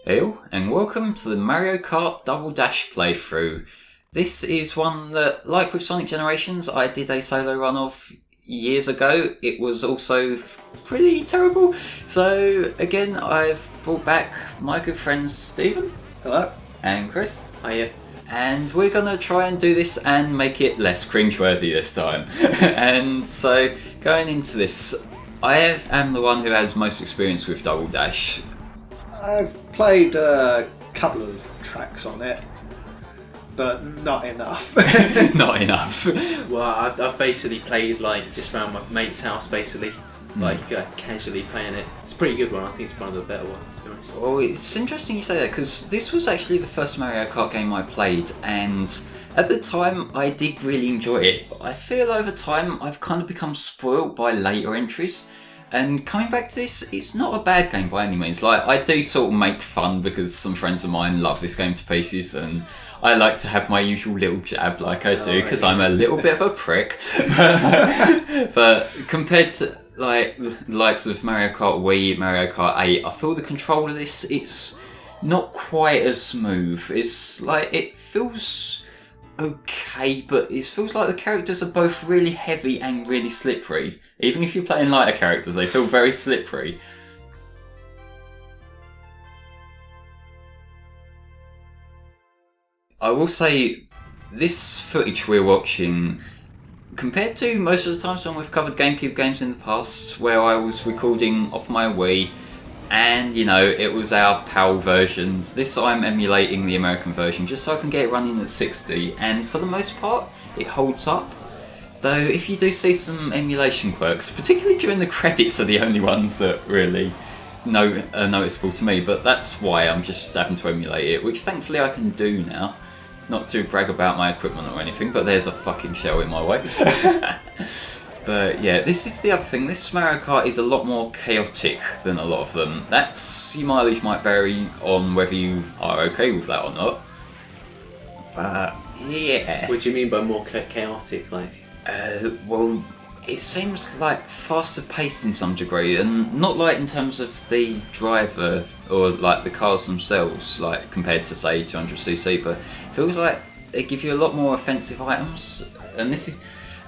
Hello, and welcome to the Mario Kart Double Dash playthrough. This is one that, like with Sonic Generations, I did a solo run of years ago. It was also pretty terrible. So, again, I've brought back my good friends Stephen. Hello. And Chris. Hiya. And we're going to try and do this and make it less cringeworthy this time. And so, going into this, I am the one who has most experience with Double Dash. I've played a couple of tracks on it, but not enough. Not enough. Well, I've basically played just around my mate's house, basically, casually playing it. It's a pretty good one. I think it's one of the better ones, to be honest. Well, it's interesting you say that because this was actually the first Mario Kart game I played, and at the time I did really enjoy it. But I feel over time I've kind of become spoilt by later entries. And coming back to this, it's not a bad game by any means. I do sort of make fun because some friends of mine love this game to pieces, and I like to have my usual little jab like I do because I'm a little bit of a prick. But compared to the likes of Mario Kart Wii, Mario Kart 8, I feel the control of this, it's not quite as smooth. It's it feels okay, but it feels like the characters are both really heavy and really slippery. Even if you're playing lighter characters, they feel very slippery. I will say, this footage we're watching, compared to most of the times when we've covered GameCube games in the past, where I was recording off my Wii, and it was our PAL versions, this I'm emulating the American version just so I can get it running at 60, and for the most part, it holds up. Though if you do see some emulation quirks, particularly during the credits are the only ones that really are noticeable to me, but that's why I'm just having to emulate it, which thankfully I can do now. Not to brag about my equipment or anything, but there's a fucking shell in my way. But yeah, this is the other thing, this Mario Kart is a lot more chaotic than a lot of them. Your mileage might vary on whether you are okay with that or not. But yes. What do you mean by more chaotic, Well, it seems faster paced in some degree, and not in terms of the driver or the cars themselves, compared to say 200cc, but it feels like they give you a lot more offensive items,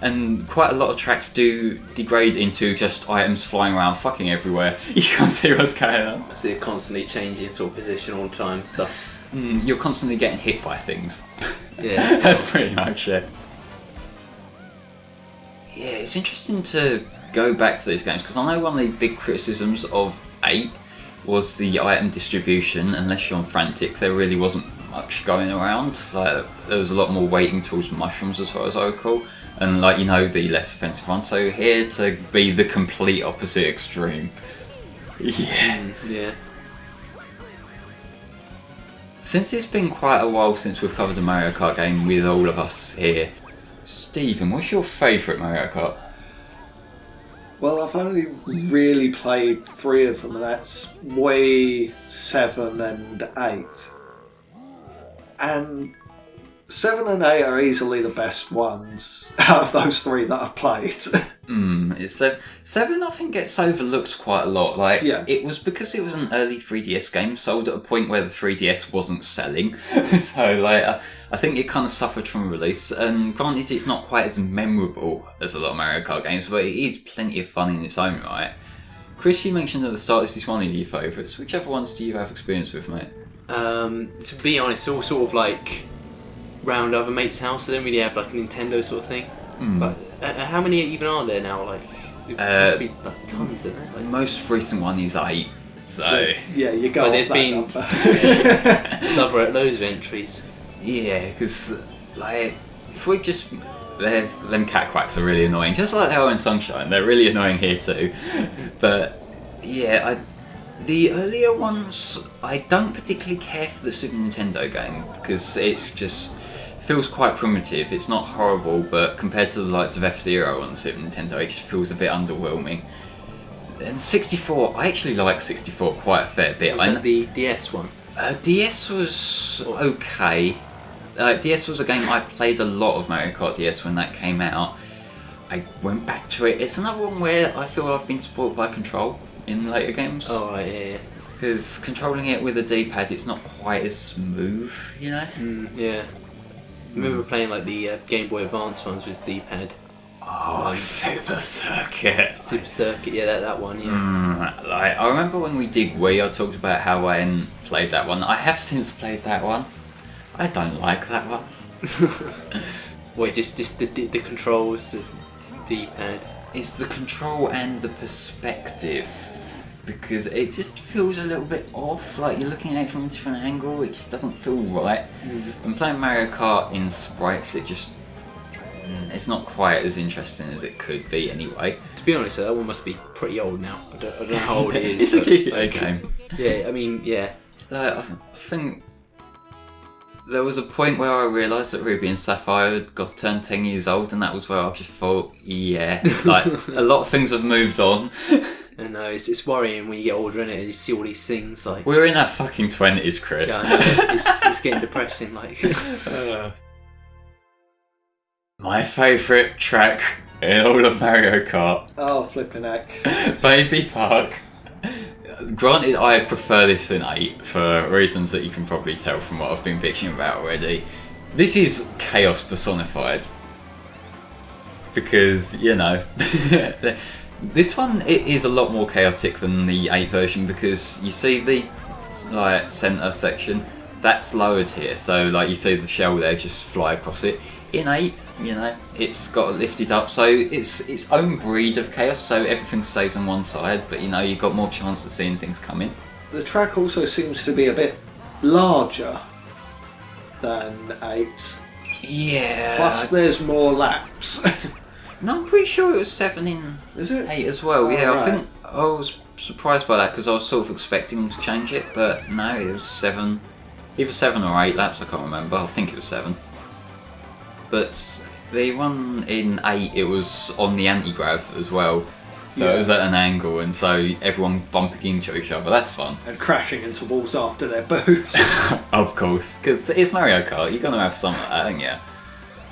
and quite a lot of tracks do degrade into just items flying around fucking everywhere. You can't see what's going on. So you're constantly changing sort of position all the time and stuff. You're constantly getting hit by things. Yeah. That's pretty much it. Yeah, it's interesting to go back to these games because I know one of the big criticisms of 8 was the item distribution. Unless you're on Frantic, there really wasn't much going around. There was a lot more weighting towards mushrooms as far as I recall, and the less offensive ones. So here to be the complete opposite extreme. Yeah. Yeah. Since it's been quite a while since we've covered a Mario Kart game with all of us here, Stephen, what's your favourite Mario Kart? Well, I've only really played 3 of them, and that's Wii, 7 and 8. And 7 and 8 are easily the best ones out of those 3 that I've played. It's 7 I think gets overlooked quite a lot. It was because it was an early 3DS game, sold at a point where the 3DS wasn't selling. So I think it kind of suffered from release, and granted it's not quite as memorable as a lot of Mario Kart games, but it is plenty of fun in its own right. Chris, you mentioned at the start this is one of your favourites. Which other ones do you have experience with, mate? To be honest, all sort of round other mates' house. I don't really have a Nintendo sort of thing. But how many even are there now? It must be tons, isn't there? The most recent one is 8. So yeah, you go. But off there's that been number. loads of entries. yeah, because if we just them cat quacks are really annoying, just like they are in Sunshine. They're really annoying here too. But yeah, the earlier ones I don't particularly care for the Super Nintendo game because it's just feels quite primitive. It's not horrible, but compared to the likes of F-Zero on the Super Nintendo, it just feels a bit underwhelming. And 64, I actually like 64 quite a fair bit. Was that the DS one? DS was okay. DS was a game I played a lot of Mario Kart DS when that came out. I went back to it. It's another one where I feel I've been spoiled by Control in later games. Oh, right, yeah. Because controlling it with a D-pad, it's not quite as smooth, you know? Yeah. I remember playing like the Game Boy Advance ones with D-pad. Oh, Super Circuit. Super Circuit, yeah, that one, yeah. Like, I remember when we did Wii, I talked about how I hadn't played that one. I have since played that one. I don't like that one. What, just the controls, the D-pad? It's the control and the perspective. Because it just feels a little bit off, like you're looking at it from a different angle, it just doesn't feel right. When playing Mario Kart in sprites, it's not quite as interesting as it could be anyway. To be honest, that one must be pretty old now. I don't know how old it is. It's a good game. Yeah, I mean, yeah. Like, I think there was a point where I realised that Ruby and Sapphire had got turned 10 years old, and that was where I just thought, yeah, like a lot of things have moved on. I know, it's worrying when you get older, innit, and you see all these things like... We're in our fucking 20s, Chris. Yeah, I know, it's getting depressing, like... My favourite track in all of Mario Kart. Oh, flipping heck. Baby Park. Granted, I prefer this in 8 for reasons that you can probably tell from what I've been bitching about already. This is chaos personified. Because, you know... This one, it is a lot more chaotic than the 8 version because you see the like centre section, that's lowered here. So like you see the shell there just fly across it. In 8, you know, it's got it lifted up, so it's its own breed of chaos, so everything stays on one side, but you know, you've got more chance of seeing things coming. The track also seems to be a bit larger than 8. Yeah. Plus there's more laps. No, I'm pretty sure it was 7 in Is it? 8 as well. Oh, Yeah, right. I think I was surprised by that because I was sort of expecting them to change it, but no, it was 7. Either 7 or 8 laps, I can't remember. I think it was 7. But the one in 8, it was on the anti-grav as well. So it was at an angle, and so everyone bumping into each other. That's fun. And crashing into walls after their boost. Of course, because it's Mario Kart. You're going to have some of that, aren't you?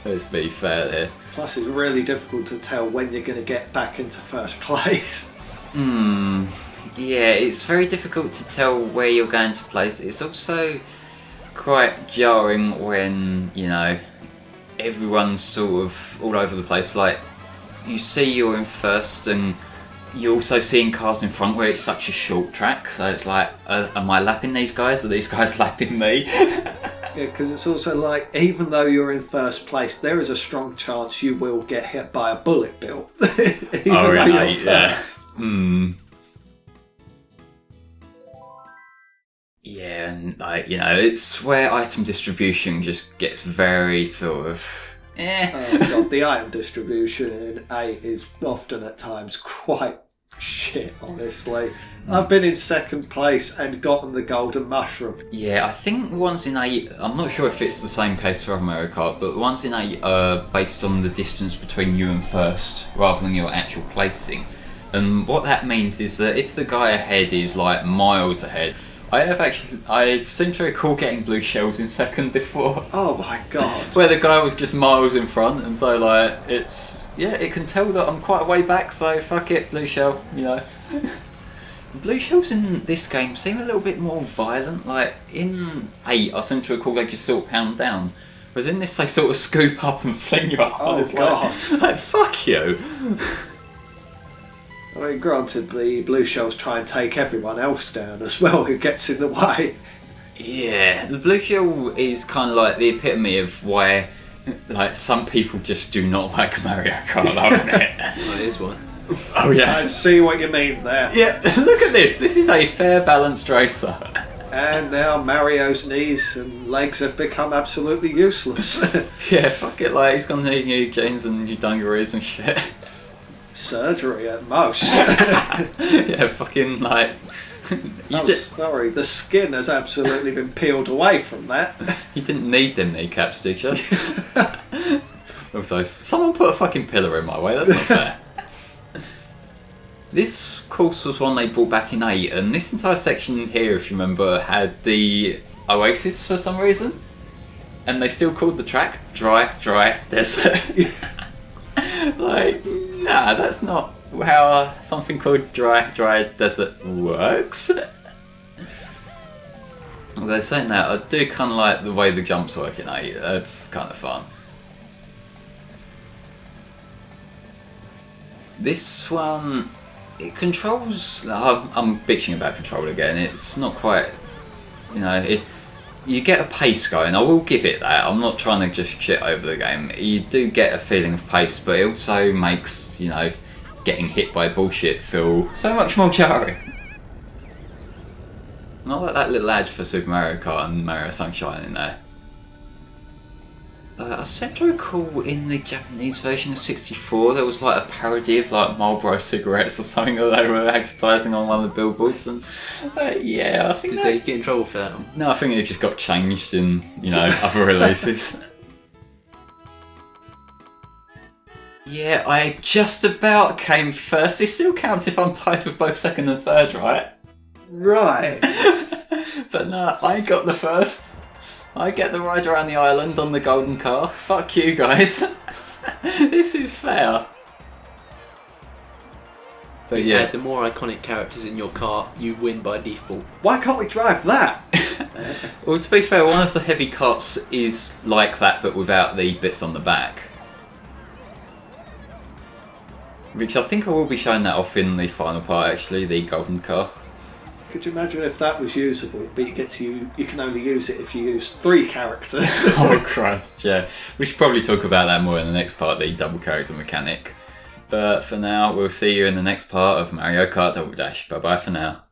Let's be fair there. Plus it's really difficult to tell when you're going to get back into first place. Yeah, it's very difficult to tell where you're going to place. It's also quite jarring when, you know, everyone's sort of all over the place. Like, you see you're in first and you're also seeing cars in front where it's such a short track. So it's like, am I lapping these guys? Are these guys lapping me? Yeah, because it's also like, even though you're in first place, there is a strong chance you will get hit by a bullet bill. Even though you're first. Yeah, and like, you know, it's where item distribution just gets very sort of Oh god, the item distribution in 8 is often at times quite shit, honestly. I've been in second place and gotten the golden mushroom. Yeah, I think the ones in 8, I'm not sure if it's the same case for other Mario Kart, but the ones in 8 are based on the distance between you and first rather than your actual placing. And what that means is that if the guy ahead is like miles ahead, I seem to recall getting blue shells in second before. Oh my god. Where the guy was just miles in front, and so like, it can tell that I'm quite a way back, so fuck it, blue shell, you know. Blue shells in this game seem a little bit more violent. Like in 8, I seem to recall they just sort of pound down. Whereas in this, they sort of scoop up and fling you up. Oh god. Like, fuck you. I mean, granted, the blue shells try and take everyone else down as well who gets in the way. Yeah, the blue shell is kind of like the epitome of why, like, some people just do not like Mario Kart, aren't it? Oh, here's one. Oh yeah. I see what you mean there. Yeah, look at this. This is a fair balanced racer. And now Mario's knees and legs have become absolutely useless. Yeah, fuck it. Like, he's gonna need new jeans and new dungarees and shit. Surgery at most. Yeah, fucking like. Sorry, the skin has absolutely been peeled away from that. You didn't need them kneecaps, did you? Also, someone put a fucking pillar in my way. That's not fair. This course was one they brought back in 8, and this entire section here, if you remember, had the oasis for some reason, and they still called the track Dry Desert. Like, nah, that's not how something called Dry Desert works. Although saying that, I do kind of like the way the jumps work in 8. That's kind of fun. This one, it controls. I'm bitching about control again. It's not quite, you get a pace going. I will give it that. I'm not trying to just shit over the game. You do get a feeling of pace, but it also makes getting hit by bullshit feel so much more jarring. Not like that little ad for Super Mario Kart and Mario Sunshine in there. I seem to recall in the Japanese version of 64 there was like a parody of like Marlboro cigarettes or something that they were advertising on one of the billboards, and yeah, I think Did they get in trouble for that one? No, I think it just got changed in other releases. Yeah, I just about came first. It still counts if I'm tied with both second and third, right? Right. But no, I got the first. I get the ride around the island on the golden car. Fuck you guys. This is fair. But yeah, the more iconic characters in your car, you win by default. Why can't we drive that? Well, to be fair, one of the heavy carts is like that, but without the bits on the back. Which I think I will be showing that off in the final part, actually, the golden car. Could you imagine if that was usable, but you can only use it if you use 3 characters? Oh Christ, yeah. We should probably talk about that more in the next part, the double character mechanic. But for now, we'll see you in the next part of Mario Kart Double Dash. Bye bye for now.